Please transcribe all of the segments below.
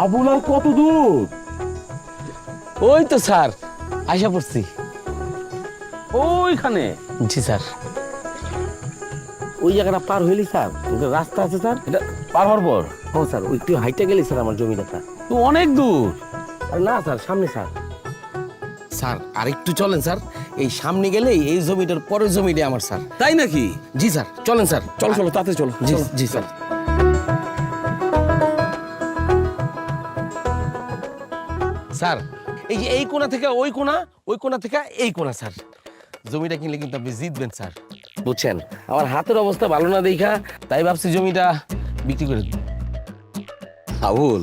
আবুল আর কত দূর? ওই তো স্যার আশা পড়ছি। ওইখানে জি স্যার। ওই জায়গাটা পার হইলি স্যার, ওটা রাস্তা আছে স্যার, এটা পার হওয়ার পর ও স্যার ওই একটু হাইটে গেলি স্যার আমার জমিটা। তো অনেক দূর। আর না স্যার সামনে স্যার। স্যার আরেকটু চলেন স্যার, এই সামনে গেলেই এই জমিটার পরের জমিটা আমার স্যার। তাই নাকি? জি স্যার চলেন স্যার। চলো চলো তাতে চলো। জি জি স্যার। স্যার এই যে এই কোণা থেকে ওই কোণা, ওই কোণা থেকে এই কোণা স্যার। জমিটা কিনলে কিন্তু আপনি জিতবেন স্যার, বুঝছেন? আমার হাতের অবস্থা ভালো না দেখা তাই ভাবছি জমিটা বিক্রি করে দিই। আবুল,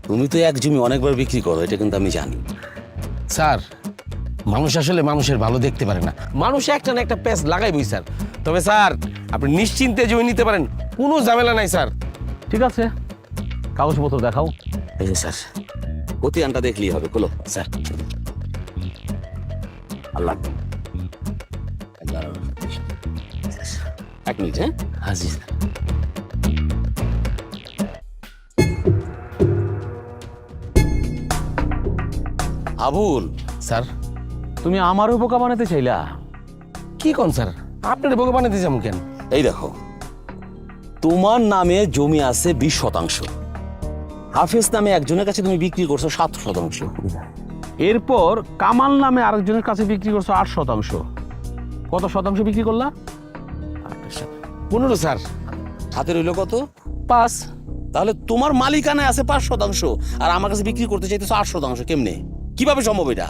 তুমি তো এক জমি অনেকবার বিক্রি করো, এটা কিন্তু আমি জানি। স্যার মানুষ আসলে মানুষের ভালো দেখতে পারে না, মানুষ একটা না একটা প্যাচ লাগাইবই স্যার। তবে স্যার আপনি নিশ্চিন্তে জমি নিতে পারেন, কোনো ঝামেলা নাই স্যার। ঠিক আছে, কাগজপত্র দেখাও। এই যে স্যার, খতিয়ানটা দেখলেই হবে, খোলো স্যার। আল্লাহ, 1 মিনিট। হ্যাঁ হাজি স্যার। আবুল, স্যার তুমি আমারও বোকা বানাতে চাইলা? কি কোন স্যার, আপনার বোকা বানাতে যাবো কেন? এই দেখো, তোমার নামে জমি আছে 20%, হাফেজ নামে একজনের কাছে তুমি বিক্রি করছো 7%। এরপর কামাল নামে আরেকজনের কাছে বিক্রি করছো 8%। কত শতাংশ বিক্রি করলা? 15 স্যার। হাতে রইল কত? 5। তাহলে তোমার মালিকানায় আছে 5% আর আমার কাছে বিক্রি করতে চাইতেছো 8%। কেমনে, কিভাবে সম্ভব এটা?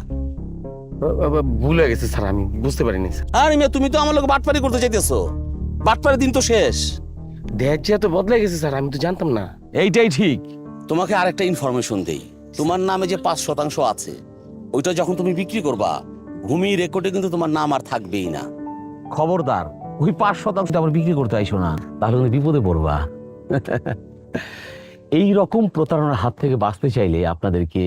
ভুলে গেছে স্যার, আমি বুঝতে পারিনি স্যার। আরে মিয়া, তুমি তো আমার লোক বাটপারি করতে চাইতেছো। বাটপারি দিন তো শেষ। দেখ যে এত বদলে গেছে স্যার, আমি তো জানতাম না। এইটাই ঠিক। তোমাকে আরেকটা ইনফরমেশন দেই, তোমার নামে যে 5% আছে, ওইটা যখন তুমি বিক্রি করবা, ভূমি রেকর্ডে কিন্তু তোমার নাম আর থাকবেই না। খবরদার ওই 5% আবার বিক্রি করতে আইসো না, তাহলে তুমি বিপদে পড়বা। এই রকম প্রতারণার হাত থেকে বাঁচতে চাইলে আপনাদেরকে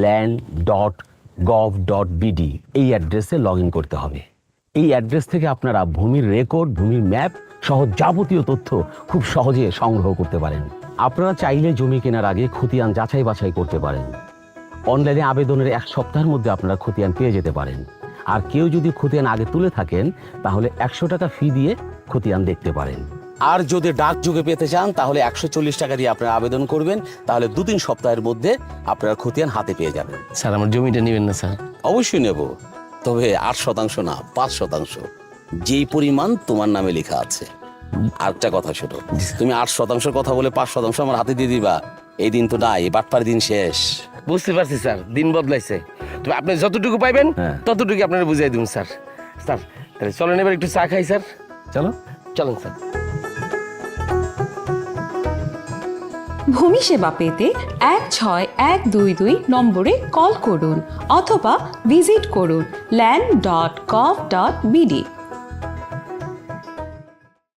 land.gov.bd এই অ্যাড্রেসে লগ ইন করতে হবে। এই অ্যাড্রেস থেকে আপনারা ভূমির রেকর্ড, ভূমির ম্যাপ সহ যাবতীয় তথ্য খুব সহজে সংগ্রহ করতে পারেন। আপনারা চাইলে জমি কেনার আগে খতিয়ান যাচাই বাছাই করতে পারেন। অনলাইনে আবেদনের 1 সপ্তাহের মধ্যে আপনারা খতিয়ান পেয়ে যেতে পারেন। আর কেউ যদি খতিয়ান আগে তুলে থাকেন তাহলে 100 টাকা ফি দিয়ে খতিয়ান দেখতে পারেন। আর যদি ডাক যুগে পেতে চান তাহলে 140 টাকা দিয়ে আপনারা আবেদন করবেন, তাহলে 2-3 সপ্তাহের মধ্যে আপনারা খতিয়ান হাতে পেয়ে যাবেন। স্যার আমার জমিটা নেবেন না স্যার? অবশ্যই নেব, তবে 8% না, 5%, যেই পরিমাণ তোমার নামে লেখা আছে। আরেকটা কথা শোনো, তুমি 8% কথা বলে 5% আমার হাতে দিয়ে দিবা, এই দিন তো নাই, বাটপার দিন শেষ। বুঝতে পারছি স্যার, দিন বদলাইছে। তবে আপনি যতটুকু পাইবেন হ্যাঁ। ততটুকু আপনারা বুঝাই দিন স্যার। স্যার তাহলে চলেন এবার একটু চা খাই স্যার। চলো। চলেন স্যার। ভূমি সেবা পেতে 16122 নম্বরে কল করুন অথবা ভিজিট করুন land.gov.bd।